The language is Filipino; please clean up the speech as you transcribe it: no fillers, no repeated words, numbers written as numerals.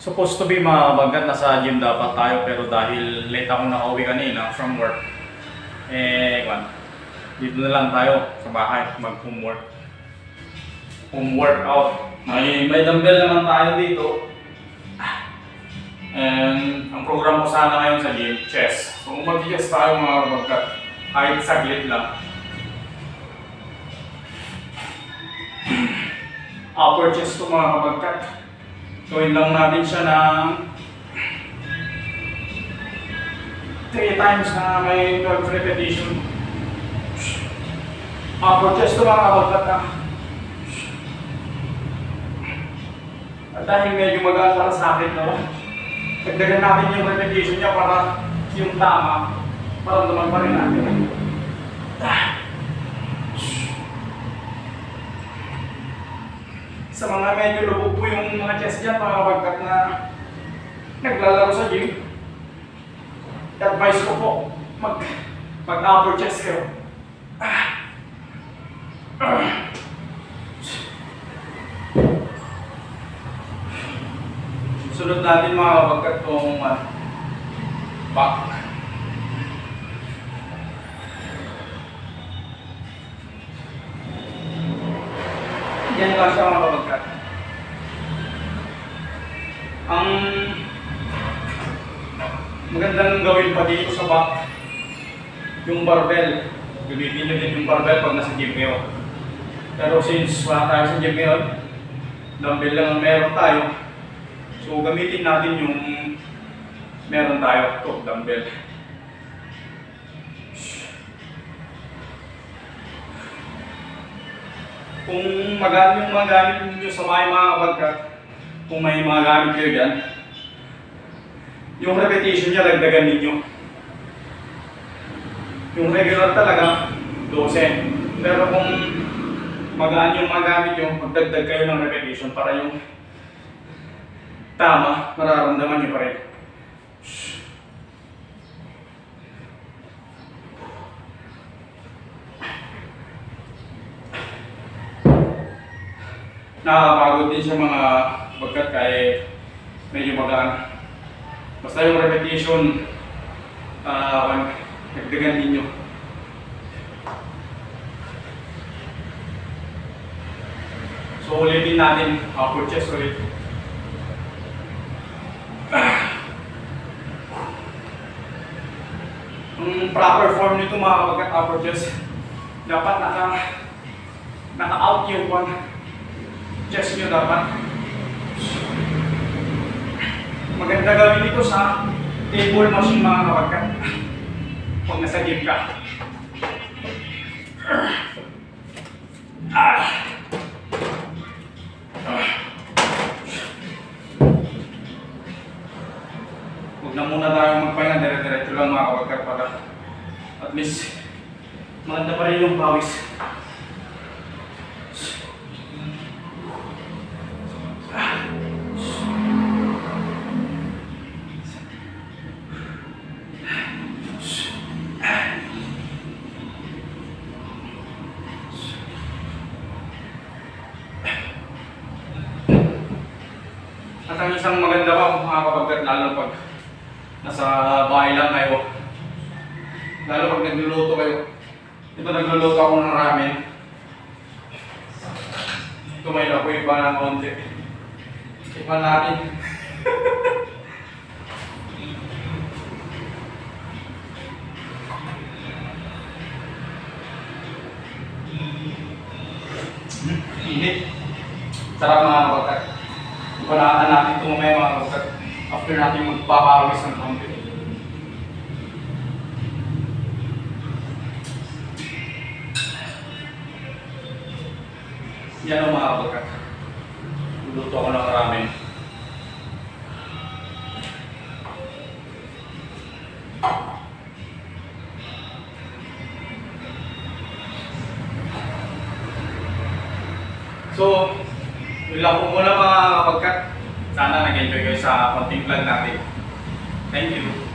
Supposed to be mabagat na sa gym dapat tayo, pero dahil late ako nakauwi kanina from work, dito na lang tayo sa bahay mag-homework. Home workout. May dumbbell naman tayo dito. And ang program ko sana ngayon sa gym, chest. So kung mag-chest tayo mga kabagat, kahit saglit lang. Upper chest to mga kabagat. Gawin lang natin siya ng 3 times na may 12 repetition. Upper chest to mga kabagat. At dahil medyo magaan para sa akin, no? Dagdagan natin yung repetition niya para yung tama, para naman pa rin natin. Sa mga medyo lubog po yung mga chest dyan, mga kabagkat na naglalaro sa gym, advice ko po, mag-upper chest kayo. Sunod natin mga kabagkat kung back. Yan lang siya mga kabagkat. Ang magandang gawin pa dito sa back, yung barbell. Gamitin nyo din yung barbell pag nasa gym kayo. Pero since wala tayo sa gym ngayon, dumbbell lang ang meron tayo. So gamitin natin yung meron tayo, ito, dumbbell. Kung magamit yung mga gamit nyo sa mga kabagkat, kung may mga gamit kayo dyan, yung repetition niya, dagdagan ninyo. Yung regular talaga, 12. Pero kung magaan yung mga gamit nyo, magdagdag kayo ng repetition para yung tama, mararamdaman nyo pa rin. Nakakapagod din sa mga bagkat kahit medyo magaan. Basta yung repetition, nagdagan ninyo. So ulitin natin, upper chest ulit. Ang proper form nito mga kabagkat upper chest, dapat naka-out yung chest nyo dapat. Maganda gawin ito sa table machine mga kabagkat pag nasa gym ka. Huwag na muna tayong magpahinga, dire-diretso lang mga kabagkat para at least maganda pa rin yung pawis. At ang isang maganda pa mga kabagkat, lalo pag nasa bahay lang kayo, lalo pag nagluluto kayo. Ito nagluluto ako ng ramen. Tumayo ako iba ng konti. Tikman natin. Init. Sarap mga kabagkat. Ipanaan natin ito mamaya mga kabagkat after natin magpapawis ng konti. Yan ang mga kabagkat. Luluto ako ng ramen. So, wala po muna mga kabagkat. Sana nag-enjoy kayo sa konting vlog natin. Thank you.